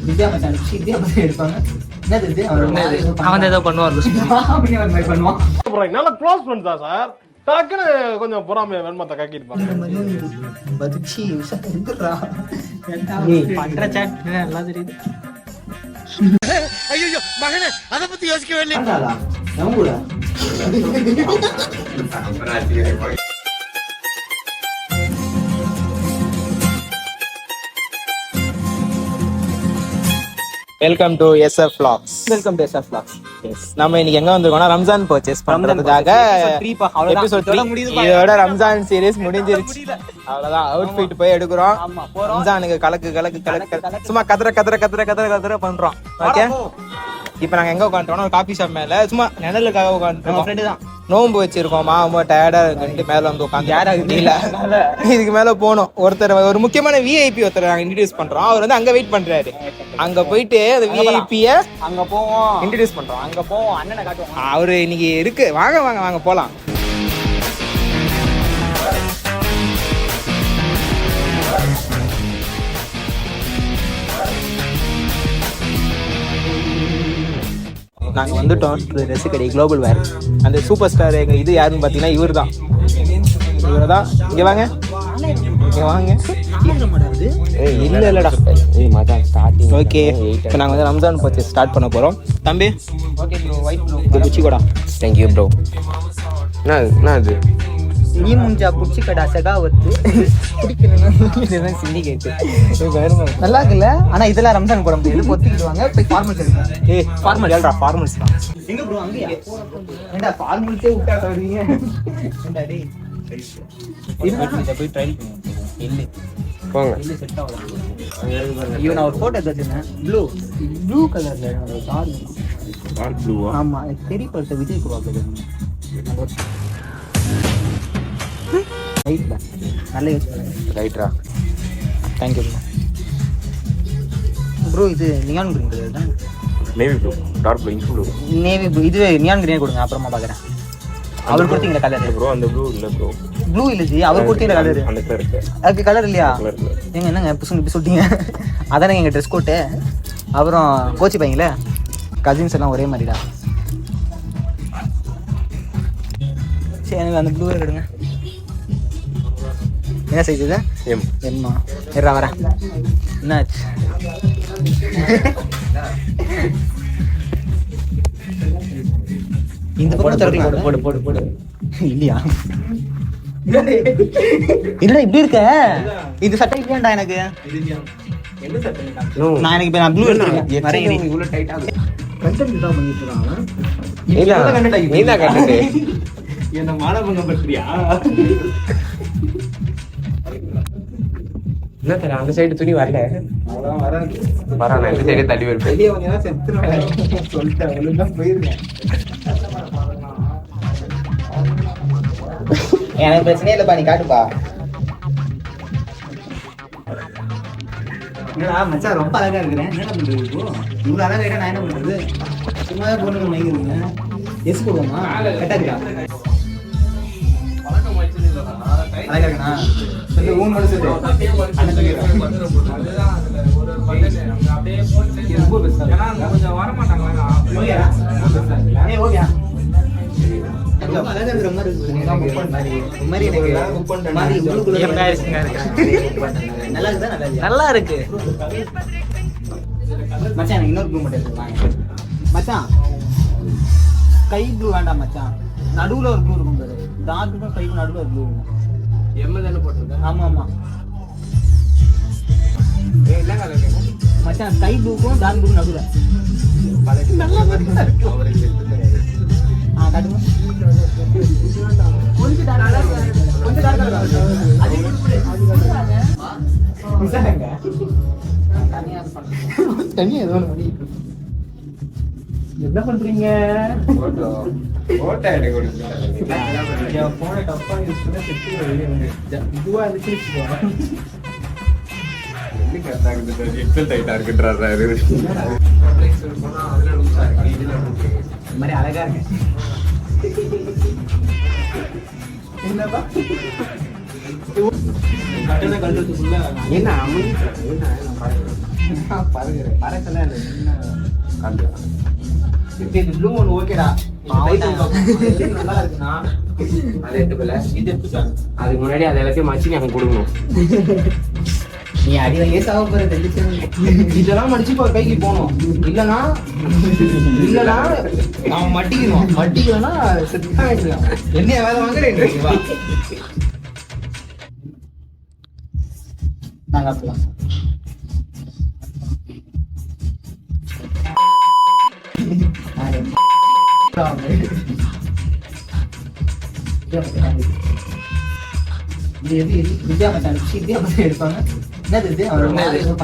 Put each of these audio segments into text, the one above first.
வித்யா மச்சான் எடுப்பாங்க. என்னது இது? அவன் ஏதோ பண்ணுவான் பண்ணுவான். நல்லா க்ளோஸ் பண்ணிட்டா சார். டக்குன்னு கொஞ்சம் பொறாமைய வெண்மத்தை கக்கிருப்பாங்க. பதுச்சி எந்திரா. பண்ற சாட் எல்லாம் தெரியுது. ஐயோ மகனே அத பத்தி யோசிக்கவே இல்லை. நம்புடா. Welcome to SF Vlogs. Welcome to SF Vlogs. நம்ம இன்னைக்கு எங்க வந்திருக்கோம்னா ரம்ஜான் பர்ச்சேஸ் பண்றதுக்காக எபிசோட் 3. இதோட ரம்ஜான் சீரிஸ் முடிஞ்சிருச்சு. அவ்வளவுதான், அவுட்ஃபிட் போய் எடுக்கிறோம். ரம்ஜானுக்கு கலக்கு சும்மா கதற பண்றோம். ஓகே, இப்ப நாங்க எங்க உட்காந்துட்டோம்னா ஒரு காபி ஷாப் மேல சும்மா நிழலுக்காக உட்காந்துருக்கோம். நோம்பு வச்சிருக்கோமா, ரொம்ப டயர்டா இருக்கு, மேல வந்து உட்காந்து இதுக்கு மேல போனோம். ஒரு முக்கியமான விஐபி ஒருத்தர் நாங்க இன்ட்ரடியூஸ் பண்றோம். அவர் வந்து அங்க வெயிட் பண்றாரு. அங்க போயிட்டு அந்த விஐபிய அங்க போவோம், இன்ட்ரடியூஸ் பண்றோம். அங்க போவோம், அண்ணனை காட்டுவோம். அவரு இன்னைக்கு இருக்கு. வாங்க போலாம். நாங்கள் வந்துட்டோம் ட்ரெஸ் கடை குளோபல் வேர். அந்த சூப்பர் ஸ்டார் எங்கள் இது யாருன்னு பார்த்தீங்கன்னா இவர் தான். இங்கே வாங்க. இல்லைடா. ஓகே, இப்போ நாங்கள் வந்து ரம்ஜான் பர்ச்சேஸ் ஸ்டார்ட் பண்ண போகிறோம். தம்பி, ஓகே ப்ரோ, ஒயிட் ப்ரோ. இது குச்சிக்கோடா. Thank you bro. என்ன அது? நீ முஞ்சா புடிச்சு கடா செகாவத்து இதுதான் சிண்டிகேட். நல்லா இருக்குல்ல? ஆனா இதெல்லாம் ரம்ஜான் போட முடியாது, பொத்திக்கிடுவாங்க. போய் ஃபார்மல்ஸ் எடுங்க. ஏய் ஃபார்மல் ஏல்டா, ஃபார்மல்ஸ் தான். எங்க ப்ரோ? அங்கயா? ஏண்டா ஃபார்மல்ஸே விட்டா தவறீங்க? ஏண்டா டேய், இதை போய் ட்ரைல் பண்ணுவோம். இல்லை போங்க. இல்ல செட் ஆகல. இவன் நான் ஒரு போட்டோ எடுத்துட்டேன். ப்ளூ கலர்ல டார்க் ப்ளூவா? ஆமா, தெரிய படுத்த விஜய் குருவாக்கு ரைட்ல நல்ல யூஸ் பண்ணுங்க. ரைட்ரா. Thank you bro. இது நியான் கிரீன் கலர் தான். Navy blue, dark blue, ink blue. Navy blue. இது நியான் கிரீன் கொடுங்க, அப்புறமா பாக்குறேன். அவர் கொடுத்தீங்க கலர் ப்ரோ. அந்த ப்ளூ இல்ல ப்ரோ. ப்ளூ இல்ல ஜி, அவர் கொடுத்தீங்க கலர். அந்த கலர் இருக்கு. அதுக்கு கலர் இல்லையா? கலர் இல்ல. ஏங்க என்னங்க இப்படி சொல்லிட்டீங்க? அதானே எங்க ட்ரெஸ் கோட்டு. அப்புறம் கோச்சி பையங்களே, கசின்ஸ் எல்லாம் ஒரே மாதிரிடா. சரி, எனக்கு அந்த ப்ளூ எடுங்க. என்ன சைஸ் இது? எம்மா இருடா வரேன். என்னாச்சு? இந்த பக்கம் தரலாம். போடு. இல்லையா? இல்ல இப்படி இருக்க. இந்த சட்டை இல்லையாண்டா எனக்கு. நான் எனக்கு நான் ப்ளூ எடுத்துறேன். வரேன். இவ்வளவு டைட்டா கண்டென்ட் தான் பண்ணிட்டு இருக்காங்க. நீதான் கண்டென்ட். என்ன மானபங்கம் பண்றியா? என்ன தெரியல, அந்த சைடு துணி வரல. வரான இந்த சைடு தள்ளி வருது. வெளியே வந்தா செத்துறேன் சொல்லிட்டேன். ஒழுங்கா போயிருக்கேன். எனக்கு பிரச்சனையே இல்லப்பா, நீ காட்டுப்பா. என்னடா மச்சான் ரொம்ப அழகா இருக்கிறேன். என்ன பண்றது இப்போ? இவ்வளவு அழகா நான் என்ன பண்றது? சும்மாவே பொண்ணுங்க மயங்குறீங்க. எஸ் போடுவோமா? கட்டாக்குடா. அழகா இருக்கா? சொல்லு, ஊனோட சொல்லு. அண்ணன் சொல்லிடுறேன். ஓகே. ரொம்ப அழகா இருக்கிற மாதிரி இருக்குது. நல்லா இருக்கு மச்சான். எனக்கு இன்னொரு ப்ளூ மட்டும் இருக்கு மச்சான். ஸ்கை ப்ளூ வேண்டாம் மச்சான். நடுவுல ஒரு ப்ளூ இருக்கும் பாரு. டார்க்கும் ஸ்கைக்கும் நடுவுல ஒரு ப்ளூ இருக்கும். ஆமா மச்சான், ஸ்கை ப்ளூக்கும் டார்க் ப்ளூக்கும் நடுவுல. காட்டுங்க. கொஞ்சம் தனியா ஏதோ என்ன பண்றீங்க? அழகா இருக்கு. என்னப்பா கட்டண கண்டுக்குள்ள என்ன பாருங்க மறக்கலாம் இல்லை இந்த ப்ளூ ஒன்று ஓகேடா நல்லா இருக்குண்ணா. அதை எடுத்துக்கல. இது எடுத்துக்காங்க. அதுக்கு முன்னாடி அதை எல்லாத்தையும் மச்சி நீ அங்க கொடுக்கணும். நீ அடி வாங்கியே சாக போற இதெல்லாம் மடிச்சு இப்போ கைக்கு போகணும். இல்லைன்னா அவன் மட்டிக்கணும்னா செத்தான் ஆயிடுலாம். என்னைய வேலை வாங்குறேன் நாங்க அப்பலாம்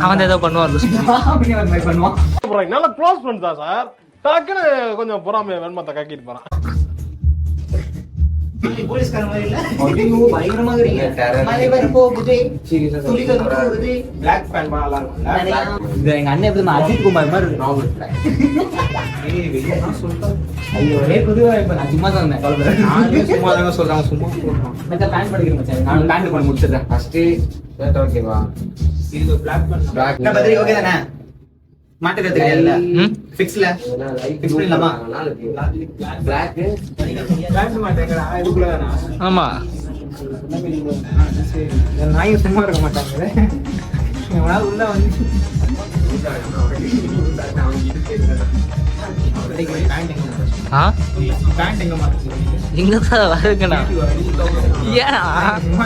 அவன் ஏதோ பண்ணுவான் நல்ல க்ளோஸ் ஃப்ரெண்ட் தான் சார். டக்குன்னு கொஞ்சம் பொறாமைய வெண்மத்தை கக்கிட்டு போறான். எங்க அண்ணன் எப்படி அஜித் குமார் மாதிரி சும்மா சொல்றாங்க. சும்மா பேண்ட் படிக்கிறேன். நான் பேண்ட் பண்ண முடிச்சிடுறேன். ஓகேவா? ஓகே தானே? மாட்டுக்கிறதுக்கு இல்ல ஃபிக்ஸ்ல ஃபிக்ஸ் பண்ணலாமா? பிளாக் பேண்ட் மாட்டேங்கடா இதுக்குள்ள தானா? ஆமா நாய் சும்மா இருக்க மாட்டாங்க. உள்ள வந்து பேண்ட் எங்க மாத்துறீங்க? இங்கதான் வருங்கண்ணா. ஏன்னா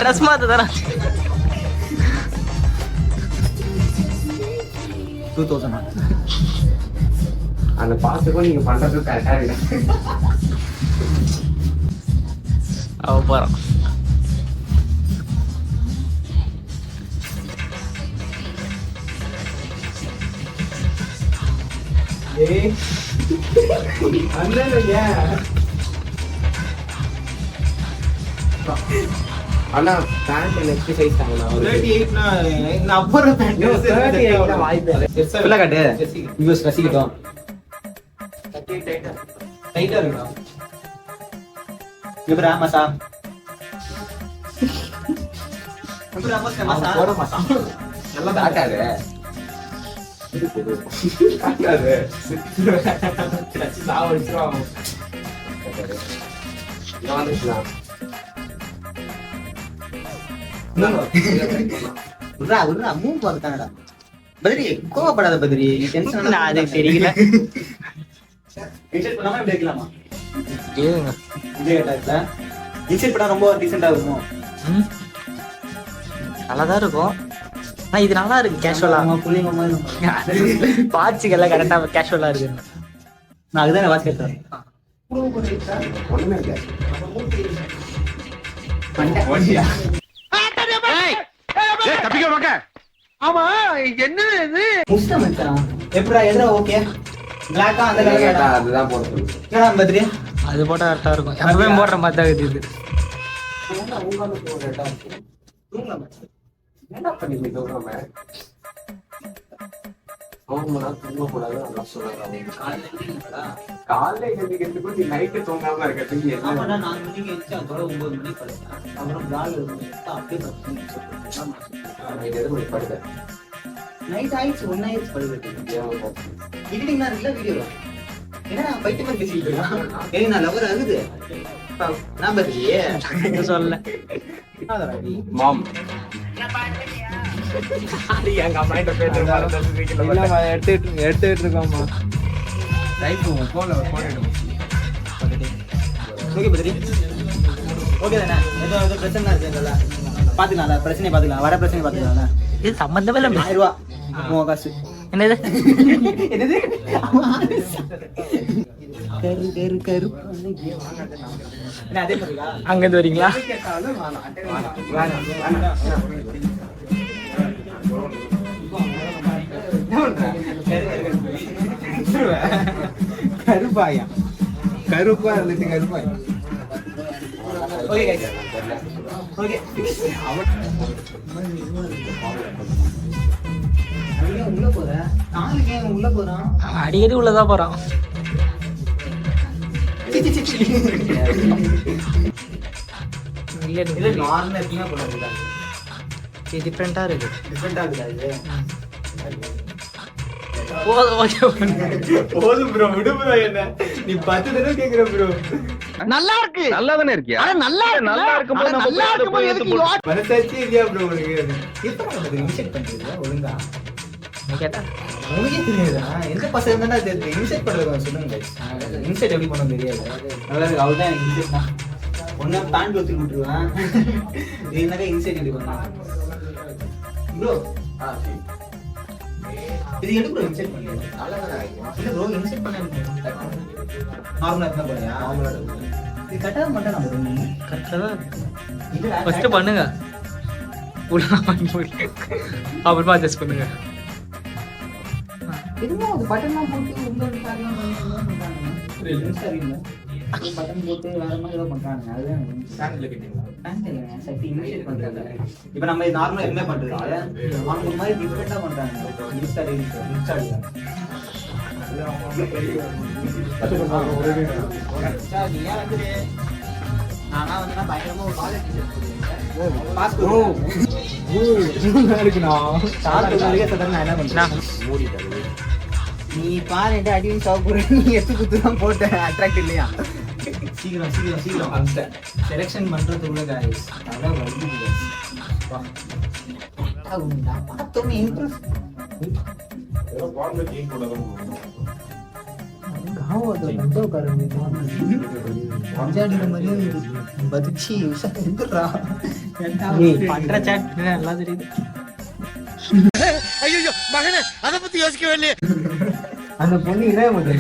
ட்ரெஸ் மாத்த தர 2000 அந்த பாத்துக்கும் நீங்க பண்றது கரெக்டா இருக்கு. அவ போறான். ஆனா பேண்ட் நெக்ஸ்ட் சைஸ் தாங்கண்ணா. 38 நான் அப்பற பேண்ட் 38 வாய்ப்பு இல்ல. இல்ல காட்டு. யூஎஸ் ரசிக்கிட்டோம். 38 டைட்டா இருக்குடா. இப்ரா மசா. இப்ரா மசா போட மாட்டான். நல்லா காட்டாரு. காட்டாரு. சாவடிச்சுவாங்க. நான் வந்துட்டேன். உர்ரா மூணு பார்த்தானடா. பத்ரி கோவப்படாத பத்ரி. டென்ஷன் அது தெரியல. இன்செட் பண்ணாம இப்படி வைக்கலாமா? ஏங்க இதே டைப்ல இன்செட் பண்ணா ரொம்ப டீசென்ட்டா இருக்கும். நல்லாதான் இருக்கும். ஆனா இது நல்லா இருக்கு கேஷுவலா. புள்ளிங்க மாதிரி வாட்சுக்கெல்லாம் கரெக்டா கேஷுவலா இருக்கு. நான் அதுதான் வாட்ச் கேட்டேன். ஒண்ணுமே இல்ல. முஸ்தா மச்சான் எப்படா எதுரா ஓகே பிளாக்கா அந்த கலர்ல அதுதான் போட சொல்லு. என்னடா பத்ரி அது போட்டா கரெக்டா இருக்கும். எப்பவுமே போடுற மாதிரி தான் இது. என்ன பண்ணி சொல்றாம அவன் தூங்கக்கூடாது நல்லா சொல்றாங்க. காலைல எழுந்திக்கிறதுக்கு நீ நைட்டு தூங்காம இருக்கிறதுக்கு என்ன? 4 மணிக்கு எந்திரிச்சு அதோட 9 மணிக்கு படுத்தேன். அப்புறம் கால் அப்படியே படுத்த நைட் ஆயிடுச்சு 1 ஆயிடுச்சு படுக்கிறதுக்கு. எடிட்டிங்லாம் இருக்குல்ல வீடியோ. என்னடா பைத்தியம் மாதிரி பேசிக்கிட்டு இருக்கான். ஏய் நான் லவர் ஆகுது. நான் பத்தியே சொல்ல மாம் எடுத்துட்டு இருக்கோமா? ஓகே பத்ரி ஓகே தானே? ஏதோ பிரச்சனை இருக்குல்ல பாத்துக்கலாம். பிரச்சனை பாத்துக்கலாம். வர பிரச்சனை பாத்துக்கலாம். இது சம்பந்தமே இல்ல. 1000 ரூபா உன் காசு. என்னது என்னது கரு கரு என்ன அதே மாதிரியா? அங்க இருந்து வரீங்களா? கருப்பாயா கருப்பா இருந்துச்சு கருப்பாய். ஓகே गाइस ஓகே உள்ள போற நாளைக்கு உள்ள போறான். அடிக்கடி உள்ளதான் போறான். இல்ல இல்ல நார்மலா எப்படின்னா போறாங்க. டிஃபரெண்டா இருக்கு. டிஃபரெண்டா இருக்குதா இது? போதும் ப்ரோ, விடு ப்ரோ, என்ன நீ 10 தடவை கேக்குற ப்ரோ. நல்லா இருக்கு நல்லா தானே இருக்கியா நல்லா இருக்கும்போது மனசாட்சி இல்லையா ப்ரோ உனக்கு? இன்செக்ட் பண்றீங்களா ஒழுங்கா? கேட்டா உனக்கே தெரியாதா? எந்த பசங்க தானே தெரியுது? இன்செக்ட் பண்றது கொஞ்சம் சொல்லுங்க. இன்செக்ட் எப்படி பண்ண தெரியாது. நல்லா இருக்கு, அவள் தான் எனக்கு இன்செக்ட் தான். ஒன்னா பேண்ட் வச்சு விட்டுருவேன். இதுனாக்கா இன்செக்ட் எப்படி பண்ணலாம் ப்ரோ? இது எது ப்ரோ இன்செக்ட் பண்ணுறது? இல்லை ப்ரோ, இன்செக்ட் பண்ண நார்மலாக இருந்தால் போறியா? இது கட்டாக மாட்டேன் நம்ம பண்ணி. கரெக்டாக ஃபர்ஸ்ட் பண்ணுங்க, உள்ள வாங்கி போட்டு அப்புறமா அட்ஜஸ்ட் பண்ணுங்க. எதுவும் அது பட்டன்லாம் போட்டு உள்ள காரியம்லாம் பண்ணுறாங்க. பட்டன் போட்டு வேற மாதிரி ஏதோ பண்றாங்க. அதுதான் பேண்ட்ல கேட்டீங்களா? பேண்ட் இல்லைங்க, சட்டி இனிஷியேட் பண்றாங்க. இப்போ நம்ம நார்மலா எதுவுமே பண்றது அவங்க ஒரு மாதிரி டிஃப்ரெண்டா பண்றாங்க. நானா வந்து பயங்கரமா ஒரு காலேஜ் என்ன பண்றேன் நீ பாரு அடியும் சாப்பிடுற நீ எடுத்து குத்துதான் போட்ட அட்ராக்ட் இல்லையா? சீக்கிரம் சீக்கிரம் சீக்கிரம் செலக்ஷன் பண்றதுக்குள்ள காய்ஸ் அதான் வருது. பார்த்தோமே இன்ட்ரெஸ்ட் பண்ற சாட் நல்லா தெரியுது. ஐயோ மகனே அத பத்தி யோசிக்கவே இல்லையே. அந்த பொண்ணு இதே மாதிரி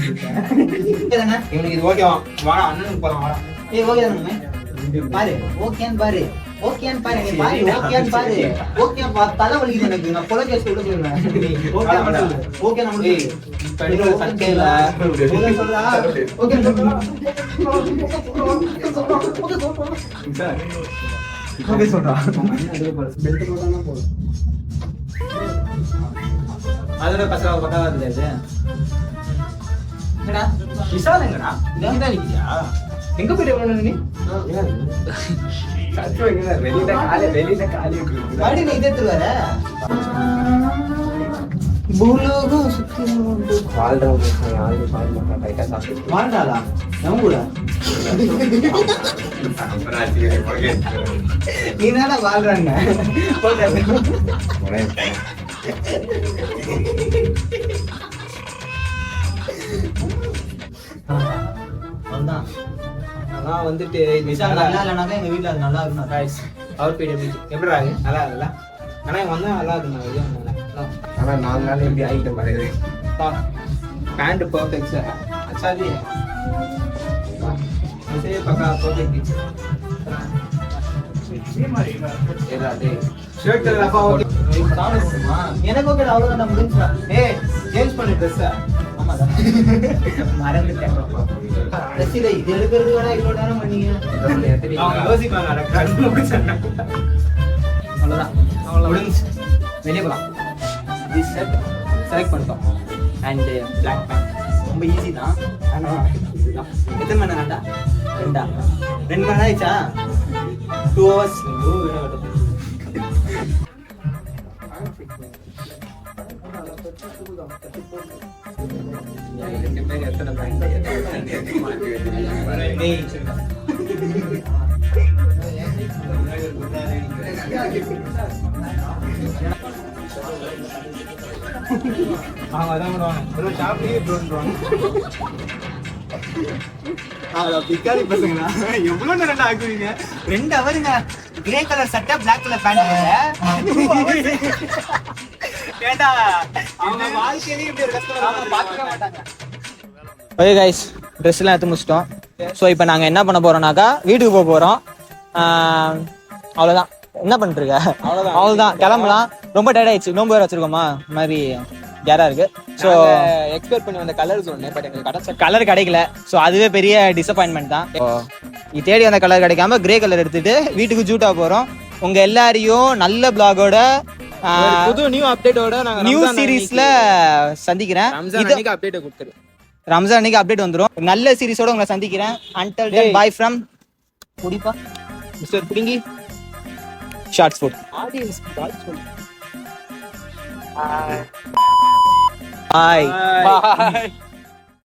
இவனுக்கு இது ஓகேவா? வாடா அண்ணனுக்கு போலாம் வாடா. ஏய் ஓகே தானே பாரு, ஓகேன்னு பாரு, ஓகேன்னு பாரு, நீ பாரு, ஓகேன்னு பாரு, ஓகே தலை வலிக்குது எனக்கு, நான் கொலை கேஸ் உள்ள போயிடுவேன். ஓகே மட்டும் ஓகே நம்மளுக்கு படிக்கிற சட்டையில ஓகே சொல்றா ஓகே ஓகே சொல்றா பெல்ட் போட்டானா போதும். அதோட பக்கா வருது. என்னடா விஷால் எங்கடா? இதான் நிக்கியா? எங்க போயிட்டு நீ? வெளியில காலி வாடி நீ இதே வர பூலோகம் சுத்தி வாழ்றாளா நம்ம கூட? நீ தானே வாழ்றாங்க. நான் வந்துட்டு விஷால் நல்லா இல்லைனாக்கா எங்க வீட்டுல அது நல்லா இருக்கும். காய்ஸ் அவர் போயிட்டு எப்படி ஆகு நல்லா இருக்குல்ல? ஆனா இவன் வந்தா நல்லா இருக்கும். ஆனா 4 நாள் எப்படி ஆகிட்ட மாதிரி பேண்ட் பர்ஃபெக்ட் சார். அச்சாதி பக்கா பர்ஃபெக்ட். எனக்கு ஓகே அவ்வளவுதான் முடிஞ்சா. ஏய் சேஞ்ச் பண்ணி ட்ரெஸ். ஆமாதான் மறந்துட்டேன். இது எடுக்கிறது வேணா இவ்வளவு நேரம் பண்ணீங்க யோசிப்பாங்க. அவ்வளவுதான் முடிஞ்சு வெளியே போலாம். செலக்ட் பண்ணிட்டோம். அண்ட் பிளாக் பேண்ட் ரொம்ப ஈஸி தான். எத்தனை மணி நேரம்டா? 2 மணி நேரம் ஆயிடுச்சா? 2 hours. பிக்காரி பசங்களா எவ்வளவு நேரம் ஆகுவீங்க? 2 ஹவருங்க. கிரே கலர் சட்டை, பிளாக் கலர் பேண்ட். கேட்டா அவங்க வாழ்க்கையிலேயே இப்படி ஒரு கஸ்டமர் பார்த்துக்க மாட்டாங்க. ஓகே கைஸ், ட்ரெஸ் எல்லாம் எடுத்து முடிச்சிட்டோம். ஸோ இப்போ நாங்கள் என்ன பண்ண போறோம்னாக்கா வீட்டுக்கு போக போறோம். அவ்வளோதான். என்ன பண்ணிட்டு இருக்க? அவ்வளோதான், கிளம்பலாம். ரொம்ப டயர்ட் ஆயிடுச்சு. நோம்பு வேறு வச்சிருக்கோமா, இந்த மாதிரி கேரா இருக்கு. ஸோ எக்ஸ்பெக்ட் பண்ணி வந்த கலர் சொன்னேன், பட் எங்களுக்கு கிடைச்ச கலர் கிடைக்கல. ஸோ அதுவே பெரிய டிசப்பாயின்மெண்ட் தான். நீ தேடி வந்த கலர் கிடைக்காம கிரே கலர் எடுத்துட்டு வீட்டுக்கு ஜூட்டா போறோம். உங்க எல்லாரையும் நல்ல பிளாகோட புது நியூ அப்டேட்டோட நியூ சீரீஸ்ல சந்திக்கிறேன். ரம்ஜான் அன்னைக்கு அப்டேட் வந்துரும். நல்ல சீரிஸோட உங்களை சந்திக்கிறேன். until then bye from புடிப்பா மிஸ்டர் புடிங்கி ஷார்ட்ஸ் ஃபுட் ஆடியன்ஸ். பாய்.